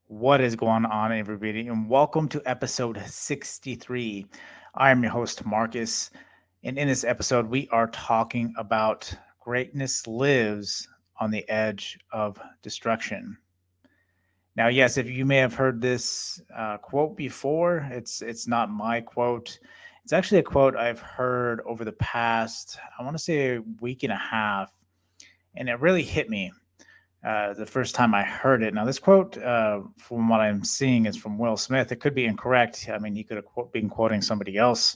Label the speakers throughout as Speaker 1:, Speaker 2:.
Speaker 1: What is going on, everybody? And welcome to episode 63. I am your host, Marcus. And in this episode, we are talking about greatness lives on the edge of destruction. Now, yes, if you may have heard this quote before, it's not my quote. It's actually a quote I've heard over the past, I want to say, a week and a half, and it really hit me the first time I heard it. Now, this quote, from what I'm seeing, is from Will Smith. It could be incorrect. I mean, he could have been quoting somebody else.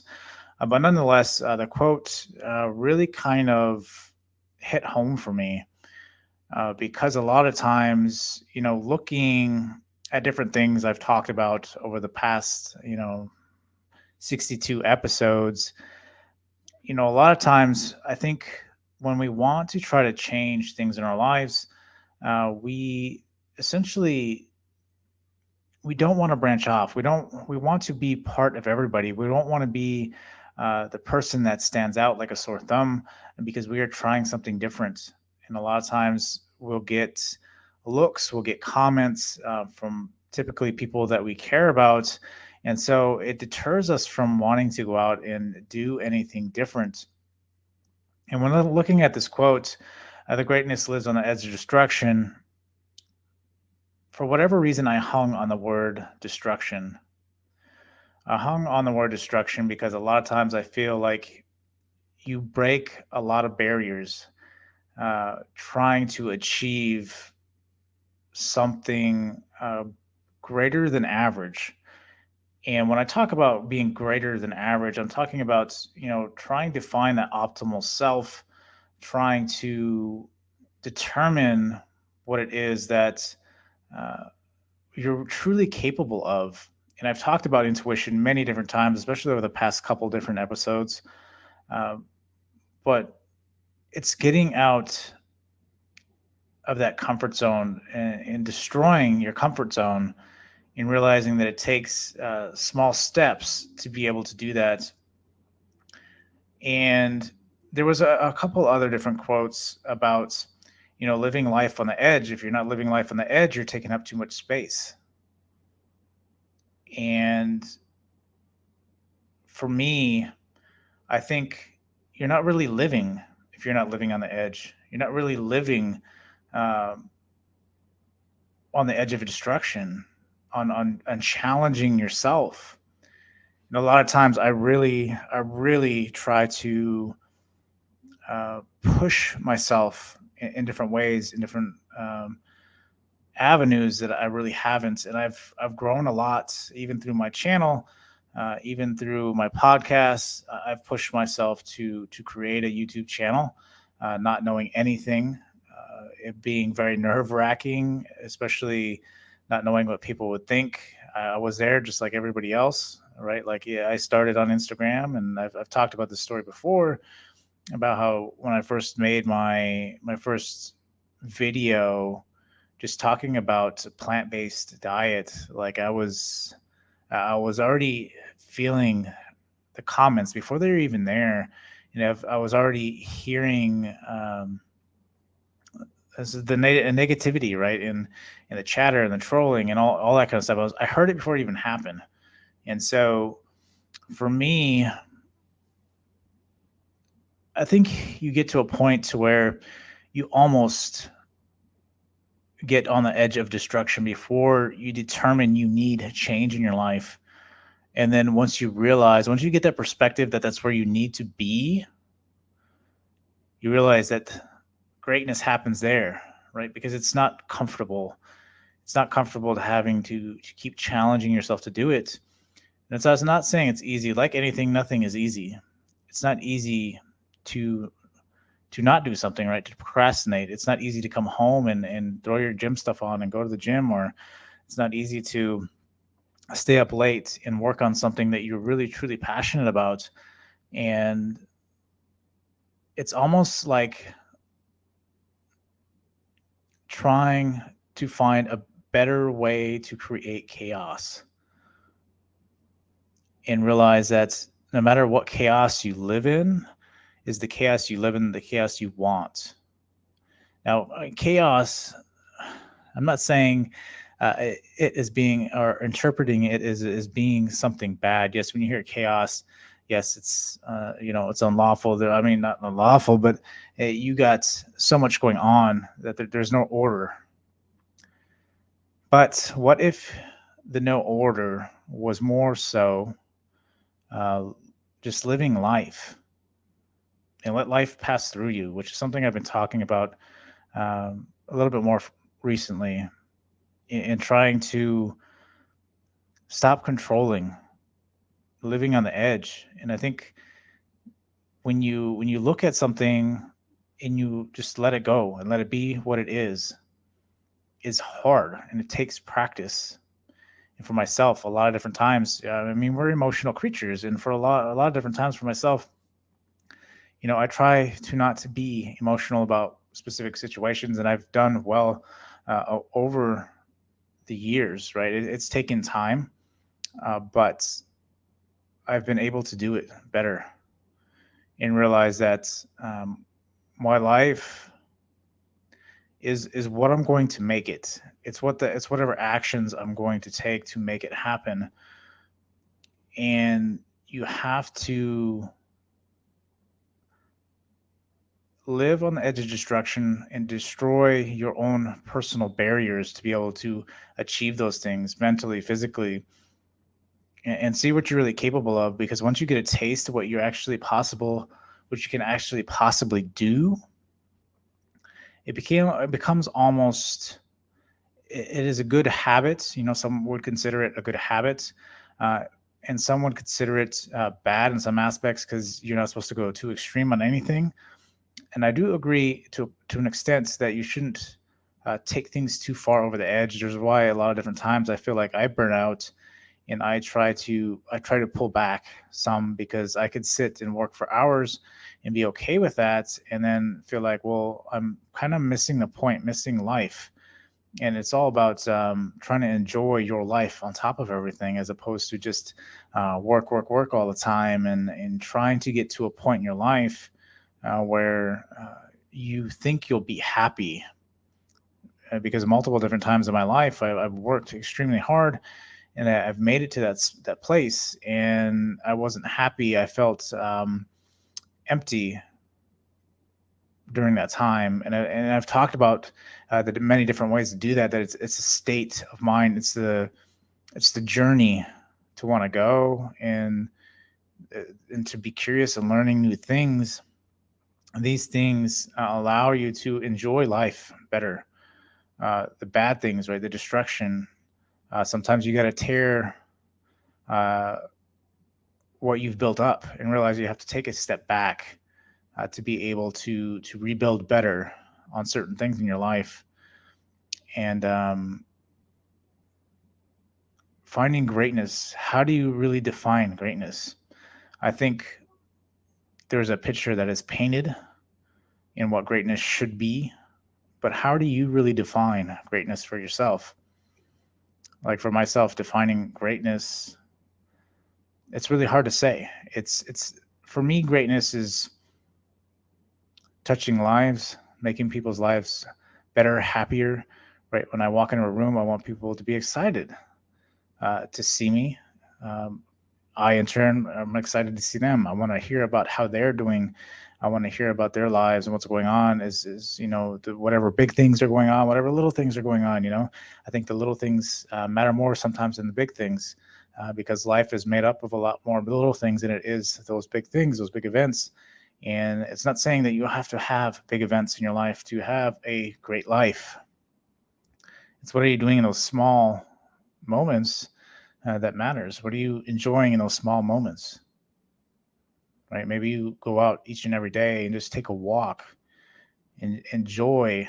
Speaker 1: But nonetheless, the quote really kind of hit home for me because a lot of times, looking at different things I've talked about over the past, 62 episodes, a lot of times I think when we want to try to change things in our lives, we essentially we don't want to branch off. We want to be part of everybody. We don't want to be the person that stands out like a sore thumb, because we are trying something different. And a lot of times we'll get looks, we'll get comments from typically people that we care about, and so it deters us from wanting to go out and do anything different. And when looking at this quote, the greatness lives on the edge of destruction, for whatever reason, I hung on the word destruction. I hung on the word destruction because a lot of times I feel like you break a lot of barriers trying to achieve something greater than average. And when I talk about being greater than average, I'm talking about, trying to find that optimal self, trying to determine what it is that uh, you're truly capable of. And I've talked about intuition many different times, especially over the past couple different episodes. Uh, but it's getting out of that comfort zone and destroying your comfort zone and realizing that it takes small steps to be able to do that. And there was a couple other different quotes about, living life on the edge. If you're not living life on the edge, you're taking up too much space. And for me, I think you're not really living if you're not living on the edge. You're not really living um, on the edge of destruction, on challenging yourself. And a lot of times, I really try to push myself in different ways, in different avenues that I really haven't, and I've grown a lot, even through my channel, even through my podcasts. I've pushed myself to create a YouTube channel, not knowing anything, it being very nerve wracking, especially not knowing what people would think. I was there just like everybody else, right? Like, yeah, I started on Instagram, and I've talked about this story before about how when I first made my first video just talking about a plant-based diet, like I was already feeling the comments before they were even there. I was already hearing the negativity, right, in the chatter and the trolling and all that kind of stuff. I heard it before it even happened. And so for me, I think you get to a point to where you almost get on the edge of destruction before you determine you need change in your life. And then once you get that perspective that that's where you need to be, you realize that greatness happens there, right? Because it's not comfortable. It's not comfortable to having to keep challenging yourself to do it. And so I was not saying it's easy. Like anything, nothing is easy. It's not easy to to not do something, right? To procrastinate. It's not easy to come home and throw your gym stuff on and go to the gym, or it's not easy to stay up late and work on something that you're really truly passionate about. And it's almost like trying to find a better way to create chaos and realize that no matter what chaos you live in, is the chaos you live in the chaos you want. Now, chaos, I'm not saying it as being, or interpreting it as being something bad. Yes, when you hear chaos, yes, it's it's unlawful. I mean, not unlawful, but you got so much going on that there's no order. But what if the no order was more so uh, just living life and let life pass through you, which is something I've been talking about a little bit more recently, in trying to stop controlling, living on the edge. And I think when you look at something and you just let it go and let it be what it is hard, and it takes practice. And for myself, a lot of different times, I mean, we're emotional creatures, and for a lot of different times for myself, I try to not to be emotional about specific situations, and I've done well over the years. Right, it's taken time, but I've been able to do it better and realize that my life is what I'm going to make it. It's whatever actions I'm going to take to make it happen. And you have to live on the edge of destruction and destroy your own personal barriers to be able to achieve those things mentally, physically, and see what you're really capable of. Because once you get a taste of what you're actually possible, what you can actually possibly do, it becomes almost, it is a good habit. Some would consider it a good habit, uh, and some would consider it bad in some aspects, because you're not supposed to go too extreme on anything. And I do agree to an extent that you shouldn't take things too far over the edge. There's why a lot of different times I feel like I burn out, and I try to pull back some, because I could sit and work for hours and be okay with that, and then feel like, well, I'm kind of missing the point, missing life. And it's all about trying to enjoy your life on top of everything, as opposed to just work all the time, and trying to get to a point in your life where you think you'll be happy. Because multiple different times in my life, I've worked extremely hard, and I've made it to that place, and I wasn't happy. I felt empty during that time. And I've talked about the many different ways to do that. That it's a state of mind. It's the journey to want to go, and to be curious and learning new things. These things allow you to enjoy life better. The bad things, right? The destruction. Sometimes you got to tear uh, what you've built up, and realize you have to take a step back to be able to rebuild better on certain things in your life. And finding greatness. How do you really define greatness? I think there's a picture that is painted in what greatness should be, but how do you really define greatness for yourself? Like for myself, defining greatness, it's really hard to say. It's For me, greatness is touching lives, making people's lives better, happier. Right, when I walk into a room, I want people to be excited to see me. Um, I, in turn, am excited to see them. I want to hear about how they're doing. I want to hear about their lives and what's going on. Is whatever big things are going on, whatever little things are going on. I think the little things matter more sometimes than the big things, because life is made up of a lot more little things than it is those big things, those big events. And it's not saying that you have to have big events in your life to have a great life. It's what are you doing in those small moments that matters. What are you enjoying in those small moments? Right? Maybe you go out each and every day and just take a walk and enjoy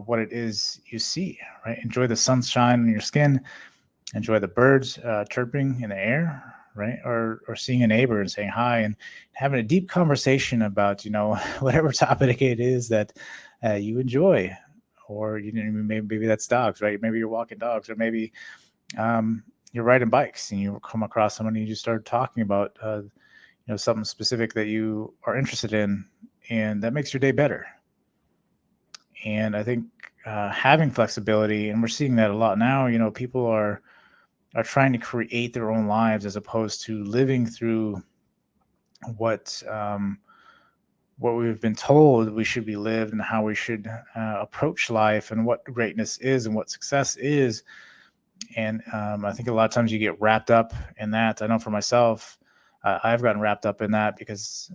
Speaker 1: what it is you see. Right? Enjoy the sunshine on your skin. Enjoy the birds chirping in the air. Right? Or seeing a neighbor and saying hi, and having a deep conversation about whatever topic it is that you enjoy. Or maybe that's dogs. Right? Maybe you're walking dogs, or maybe you're riding bikes and you come across someone and you just start talking about something specific that you are interested in, and that makes your day better. And I think having flexibility, and we're seeing that a lot now. People are trying to create their own lives as opposed to living through what what we've been told we should be lived, and how we should approach life, and what greatness is and what success is. And I think a lot of times you get wrapped up in that. I know for myself, I've gotten wrapped up in that because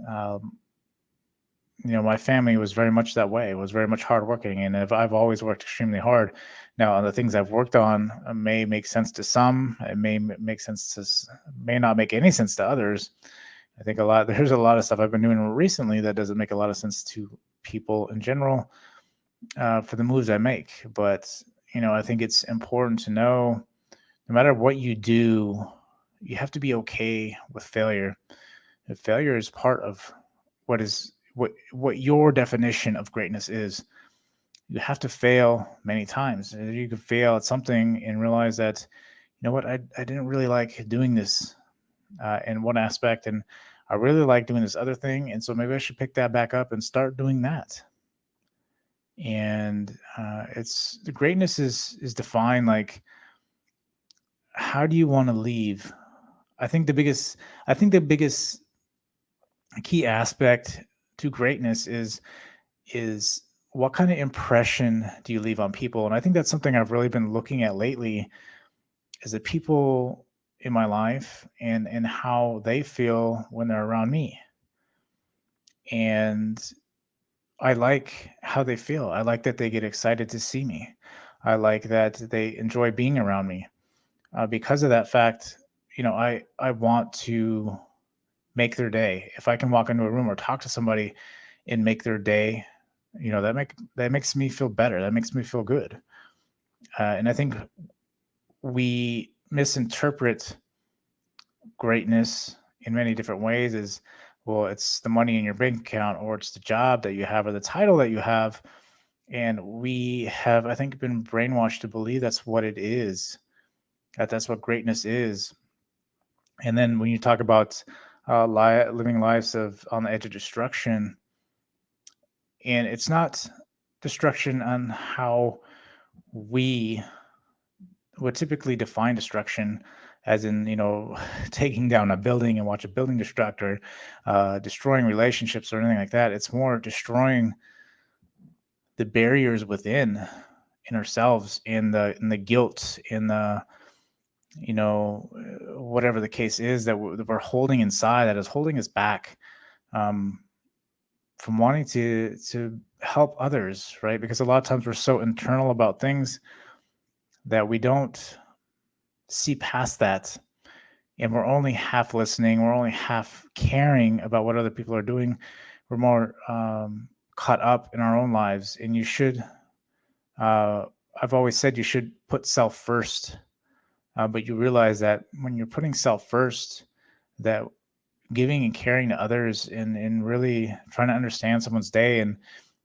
Speaker 1: my family was very much that way. It was very much hardworking, and I've always worked extremely hard. Now, the things I've worked on may make sense to some. It may not make any sense to others. I think there's a lot of stuff I've been doing recently that doesn't make a lot of sense to people in general for the moves I make. But I think it's important to know, no matter what you do, you have to be okay with failure. If failure is part of what your definition of greatness is. You have to fail many times. You could fail at something and realize that, what, I didn't really like doing this in one aspect, and I really like doing this other thing, and so maybe I should pick that back up and start doing that. And it's the greatness is defined like, how do you want to leave? I think the biggest key aspect to greatness is what kind of impression do you leave on people? And I think that's something I've really been looking at lately, is the people in my life and how they feel when they're around me. And I like how they feel. I like that they get excited to see me. I like that they enjoy being around me. Because of that fact, I want to make their day. If I can walk into a room or talk to somebody and make their day, that makes me feel better. That makes me feel good. And I think we misinterpret greatness in many different ways. Is, well, it's the money in your bank account, or it's the job that you have, or the title that you have. And we have, I think, been brainwashed to believe that's what it is, that's what greatness is. And then when you talk about living lives on the edge of destruction, and it's not destruction on how we would typically define destruction, as in, taking down a building and watch a building destruct, or destroying relationships or anything like that. It's more destroying the barriers within, in ourselves, in the guilt, in the, whatever the case is that we're holding inside, that is holding us back um, from wanting to help others, right? Because a lot of times we're so internal about things that we don't see past that, and we're only half listening. We're only half caring about what other people are doing. We're more caught up in our own lives. And you should, I've always said, you should put self first. But you realize that when you're putting self first, that giving and caring to others, and really trying to understand someone's day, and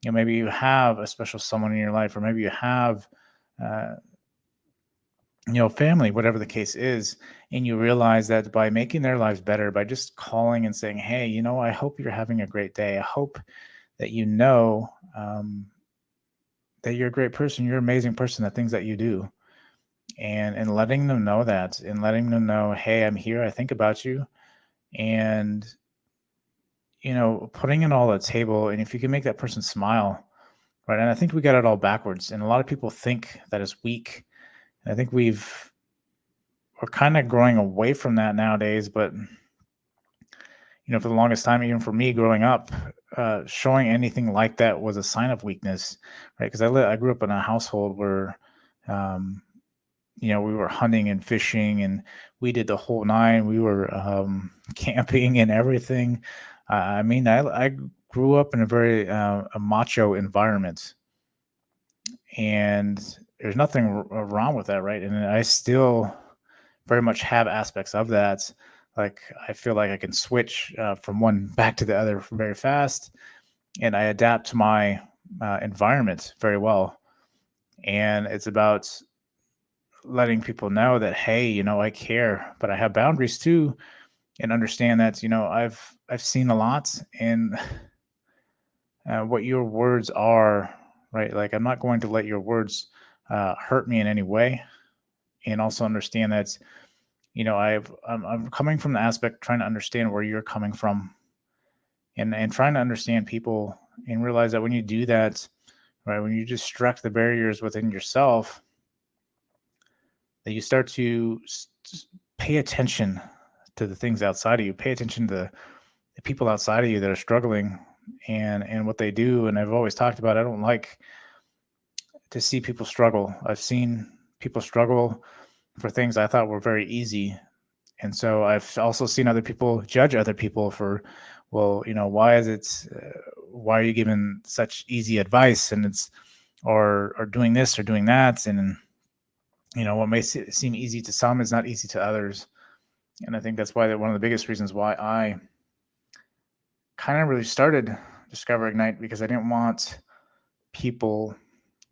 Speaker 1: maybe you have a special someone in your life, or maybe you have family, whatever the case is, and you realize that by making their lives better, by just calling and saying, hey, I hope you're having a great day. I hope that that you're a great person, you're an amazing person, the things that you do, and letting them know that, and letting them know, hey, I'm here, I think about you, and putting it all at the table. And if you can make that person smile, right? And I think we got it all backwards, and a lot of people think that is weak. And I think we're kind of growing away from that nowadays. But for the longest time, even for me growing up, showing anything like that was a sign of weakness, right? Because I grew up in a household where we were hunting and fishing, and we did the whole nine. We were camping and everything. I grew up in a very a macho environment, and there's nothing wrong with that, right? And I still very much have aspects of that. Like, I feel like I can switch from one back to the other very fast, and I adapt to my environment very well. And it's about letting people know that, hey, I care, but I have boundaries too, and understand that I've seen a lot, and what your words are, right? Like, I'm not going to let your words hurt me in any way. And also understand that, I'm coming from the aspect trying to understand where you're coming from, and trying to understand people, and realize that when you do that, right, when you destruct the barriers within yourself, that you start to pay attention to the things outside of you, pay attention to the people outside of you that are struggling, and what they do. And I've always talked about, I don't like to see people struggle. I've seen people struggle for things I thought were very easy. And so I've also seen other people judge other people for, well, why are you giving such easy advice? And it's, or doing this or doing that. And, what may seem easy to some is not easy to others. And I think that's why one of the biggest reasons why I kind of really started Discover Ignite, because I didn't want people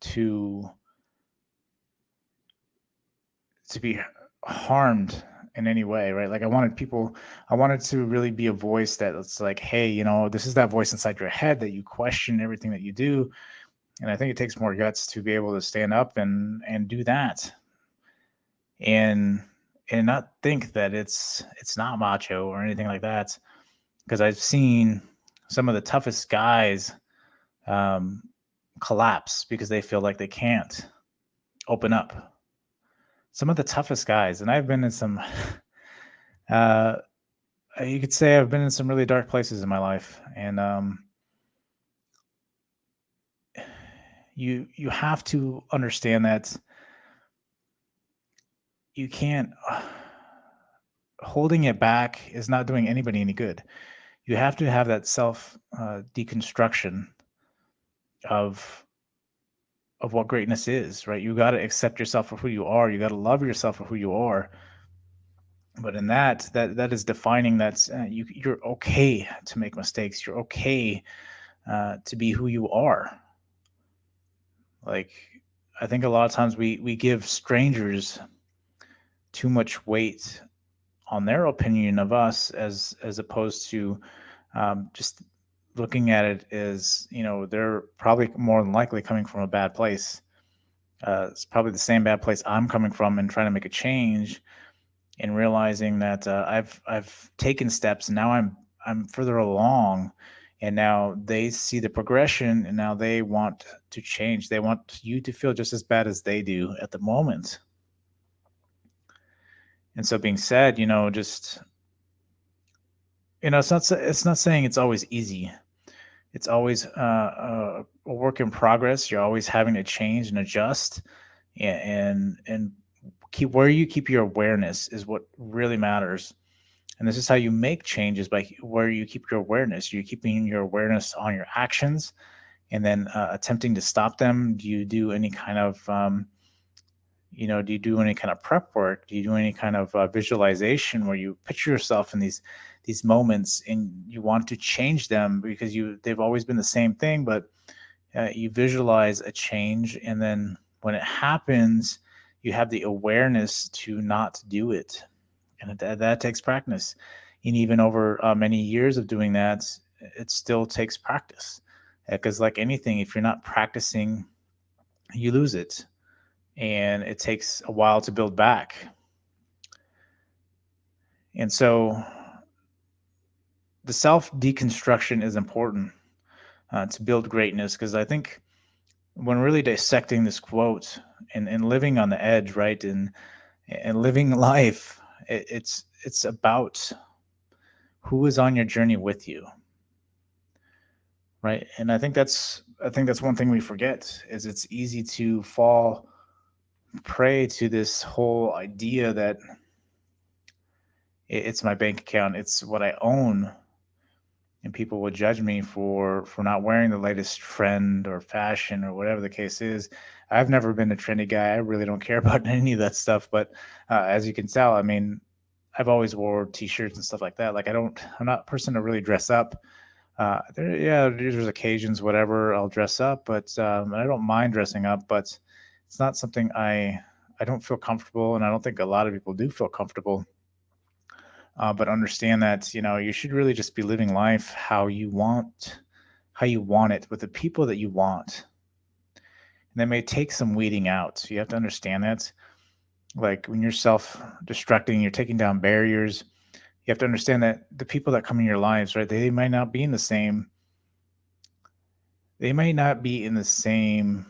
Speaker 1: to be harmed in any way, right? Like, I wanted to really be a voice that it's like, hey, this is that voice inside your head that you question everything that you do. And I think it takes more guts to be able to stand up and do that, and not think that it's not macho or anything like that. Because I've seen some of the toughest guys collapse because they feel like they can't open up. Some of the toughest guys, and I've been in some you could say I've been in some really dark places in my life, and you have to understand that you can't. Holding it back is not doing anybody any good. You have to have that self deconstruction of what greatness is, right? You got to accept yourself for who you are. You got to love yourself for who you are. But in that is defining that you're okay to make mistakes. You're okay to be who you are. Like, I think a lot of times we give strangers too much weight on their opinion of us, as opposed to just looking at it as, they're probably more than likely coming from a bad place. It's probably the same bad place I'm coming from, and trying to make a change, and realizing that I've taken steps, and now I'm further along, and now they see the progression, and now they want to change. They want you to feel just as bad as they do at the moment. And so, being said, just, it's not saying it's always easy. It's always a work in progress. You're always having to change and adjust, and keep where you keep your awareness is what really matters. And this is how you make changes, by where you keep your awareness. You're keeping your awareness on your actions, and then attempting to stop them. Do you do any kind of do you do any kind of prep work? Do you do any kind of visualization, where you picture yourself in these moments, and you want to change them, because they've always been the same thing, but you visualize a change, and then when it happens, you have the awareness to not do it. And that takes practice. And even over many years of doing that, it still takes practice. Because, like anything, if you're not practicing, you lose it. And it takes a while to build back. And so the self deconstruction is important to build greatness, because I think when really dissecting this quote, and living on the edge, right, and living life, it's about who is on your journey with you, right? And I think that's one thing we forget, is it's easy to fall prey to this whole idea that it's my bank account, it's what I own, and people will judge me for not wearing the latest trend or fashion or whatever the case is. I've never been a trendy guy. I really don't care about any of that stuff. But as you can tell, I mean, I've always wore t-shirts and stuff like that. Like, I'm not a person to really dress up. There's occasions, whatever, I'll dress up, but I don't mind dressing up. But it's not something I don't feel comfortable, and I don't think a lot of people do feel comfortable. But understand that you should really just be living life how you want it, with the people that you want. and that may take some weeding out. So you have to understand that. Like when you're self-destructing, you're taking down barriers. You have to understand that the people that come in your lives, right? They might not be in the same. They might not be in the same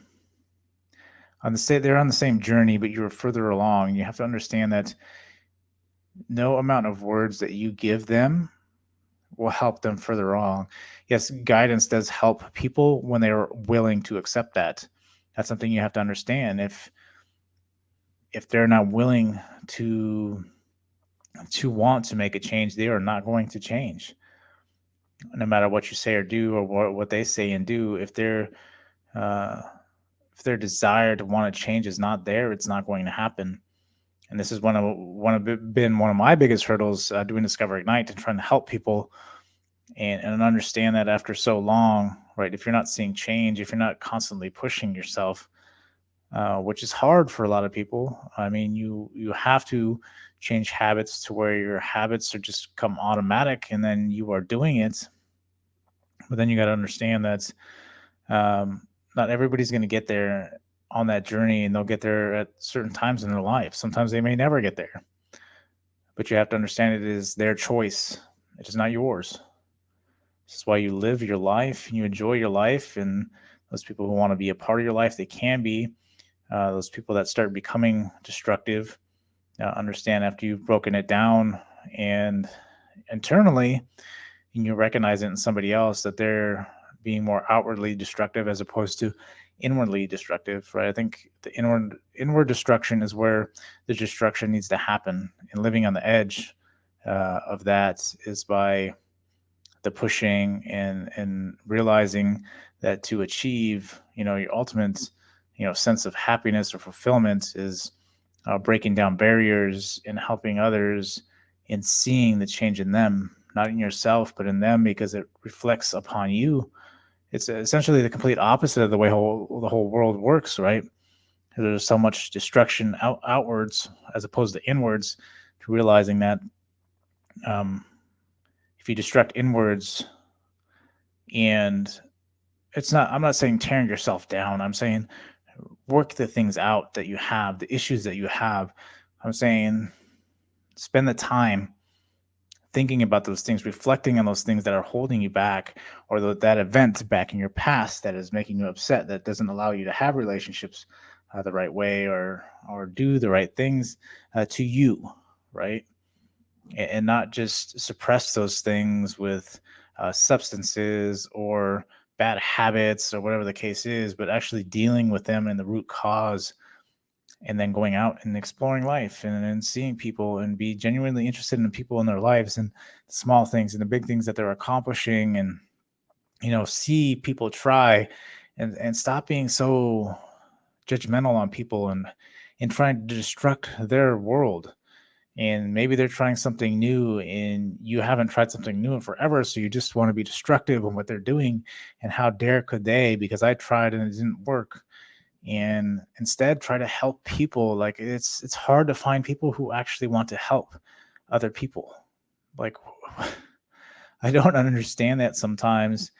Speaker 1: on the state. They're on the same journey, but you're further along. You have to understand that no amount of words that you give them will help them further along. Yes, guidance does help people when they're willing to accept that. That's something you have to understand. If they're not willing to want to make a change, they are not going to change. No matter what you say or do, or what they say and do, uh, if their desire to want to change is not there, it's not going to happen. And this is one of my biggest hurdles doing Discover Ignite and trying to help people and understand that after so long, right? If you're not seeing change, if you're not constantly pushing yourself, which is hard for a lot of people. I mean, you have to change habits to where your habits are just come automatic, and then you are doing it. But then you got to understand that not everybody's going to get there on that journey, and they'll get there at certain times in their life. Sometimes they may never get there, but you have to understand it is their choice. It is not yours. This is why you live your life and you enjoy your life. And those people who want to be a part of your life, they can be. Those people that start becoming destructive, understand after you've broken it down and internally, and you recognize it in somebody else that they're being more outwardly destructive as opposed to inwardly destructive, right? I think the inward destruction is where the destruction needs to happen, and living on the edge of that is by the pushing and realizing that to achieve, your ultimate, sense of happiness or fulfillment is breaking down barriers and helping others and seeing the change in them, not in yourself, but in them, because it reflects upon you. It's essentially the complete opposite of the way the whole world works, right? There's so much destruction outwards as opposed to inwards, to realizing that um, if you destruct inwards, and I'm not saying tearing yourself down. I'm saying work the things out that you have, the issues that you have. I'm saying spend the time thinking about those things, reflecting on those things that are holding you back, or that event back in your past that is making you upset, that doesn't allow you to have relationships the right way, or do the right things to you, right? And not just suppress those things with substances or bad habits or whatever the case is, but actually dealing with them in the root cause, and then going out and exploring life and seeing people and be genuinely interested in the people in their lives, and the small things and the big things that they're accomplishing, and see people try, and stop being so judgmental on people and trying to destruct their world. And maybe they're trying something new and you haven't tried something new in forever, so you just want to be destructive on what they're doing, and how dare could they, because I tried and it didn't work. And instead try to help people. Like it's hard to find people who actually want to help other people. Like I don't understand that sometimes,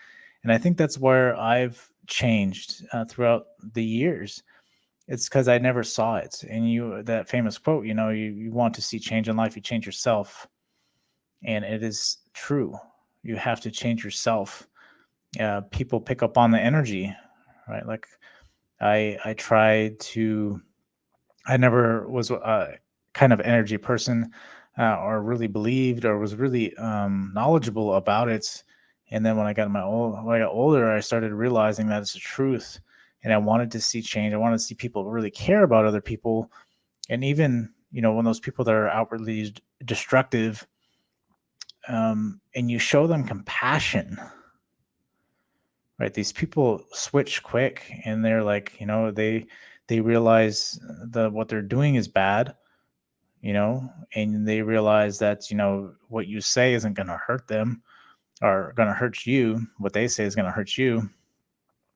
Speaker 1: and I think that's where I've changed throughout the years. It's because I never saw it. And that famous quote, you want to see change in life, you change yourself. And it is true. You have to change yourself. People pick up on the energy, right? Like I tried to, I never was a kind of energy person, or really believed or was really knowledgeable about it. And then when I got older, I started realizing that it's the truth. And I wanted to see change. I wanted to see people really care about other people. And even, when those people that are outwardly destructive, and you show them compassion, right? These people switch quick, and they're like, they realize that what they're doing is bad, and they realize that, what you say isn't going to hurt them or going to hurt you. What they say is going to hurt you.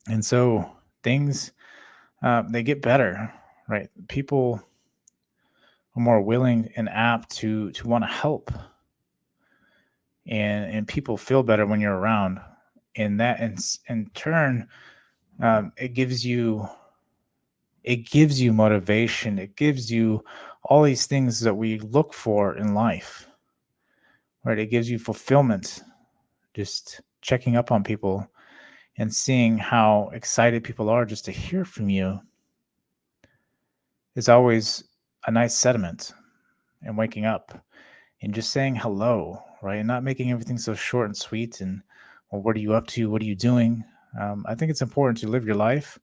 Speaker 1: And so things, they get better, right? People are more willing and apt to want to help, and people feel better when you're around. And that in turn, it gives you it gives you motivation. It gives you all these things that we look for in life, right? It gives you fulfillment. Just checking up on people and seeing how excited people are just to hear from you is always a nice sentiment. And waking up and just saying hello, right? And not making everything so short and sweet and, well, what are you up to? What are you doing? I think it's important to live your life,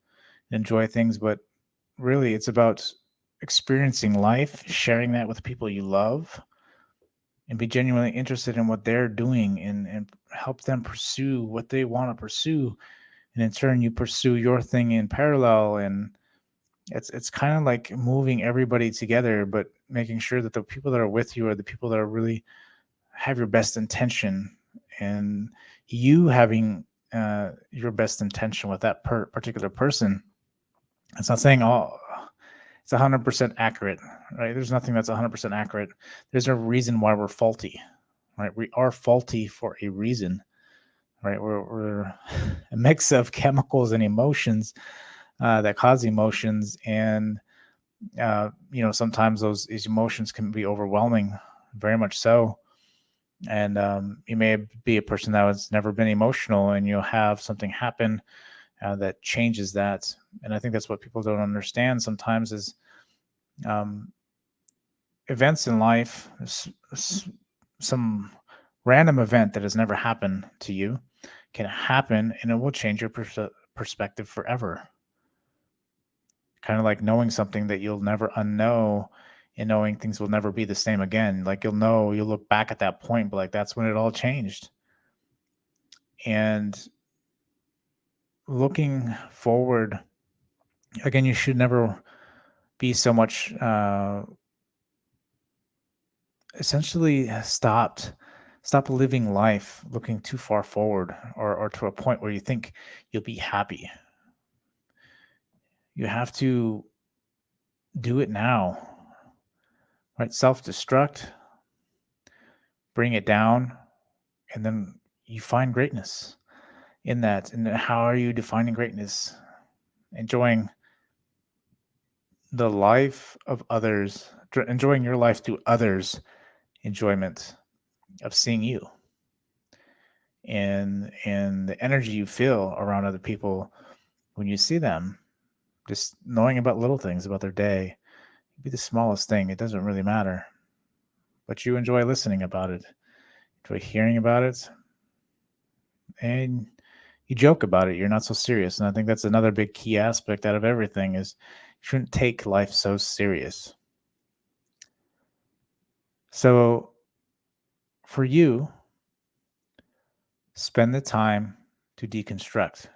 Speaker 1: enjoy things, but really it's about experiencing life, sharing that with people you love, and be genuinely interested in what they're doing, and help them pursue what they want to pursue. And in turn, you pursue your thing in parallel. And it's kind of like moving everybody together, but making sure that the people that are with you are the people that are really have your best intention, and you having your best intention with that particular person. It's not saying all it's 100% accurate, right? There's nothing that's 100% accurate. There's a reason why we're faulty, right? We are faulty for a reason, right? We're a mix of chemicals and emotions that cause emotions. And sometimes these emotions can be overwhelming, very much so. And you may be a person that has never been emotional, and you'll have something happen that changes that. And I think that's what people don't understand sometimes is events in life, some random event that has never happened to you can happen, and it will change your perspective forever. Kind of like knowing something that you'll never unknow, and knowing things will never be the same again. Like you'll look back at that point, but like that's when it all changed. And looking forward, again, you should never be so much essentially stop living life looking too far forward, or to a point where you think you'll be happy. You have to do it now, right? Self-destruct, bring it down, and then you find greatness in that. And how are you defining greatness? Enjoying the life of others, enjoying your life through others' enjoyment of seeing you, and the energy you feel around other people when you see them. Just knowing about little things about their day, be the smallest thing, it doesn't really matter, but you enjoy listening about it, enjoy hearing about it, and you joke about it. You're not so serious. And I think that's another big key aspect out of everything is you shouldn't take life so serious. So for you, spend the time to deconstruct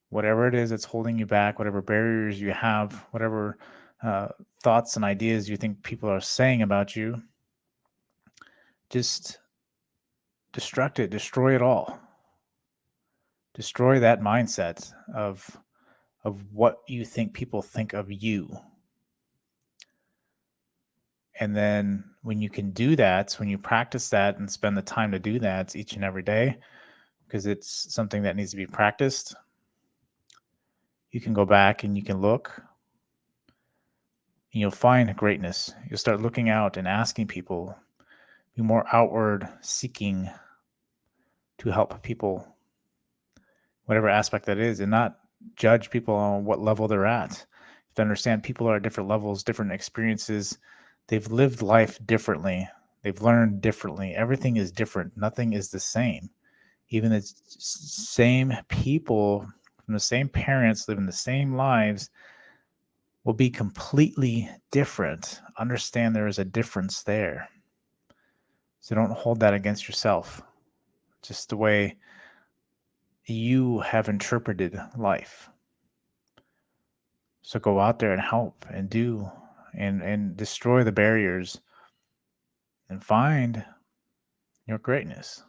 Speaker 1: whatever it is that's holding you back, whatever barriers you have, whatever thoughts and ideas you think people are saying about you. Just destruct it, destroy it all. Destroy that mindset of what you think people think of you. And then when you can do that, when you practice that and spend the time to do that each and every day, because it's something that needs to be practiced, you can go back and you can look, and you'll find greatness. You'll start looking out and asking people, be more outward seeking to help people, whatever aspect that is, and not judge people on what level they're at. You have to understand people are at different levels, different experiences. They've lived life differently. They've learned differently. Everything is different. Nothing is the same. Even the same people from the same parents living the same lives will be completely different. Understand there is a difference there. So don't hold that against yourself. Just the way you have interpreted life. So go out there and help and do and destroy the barriers and find your greatness.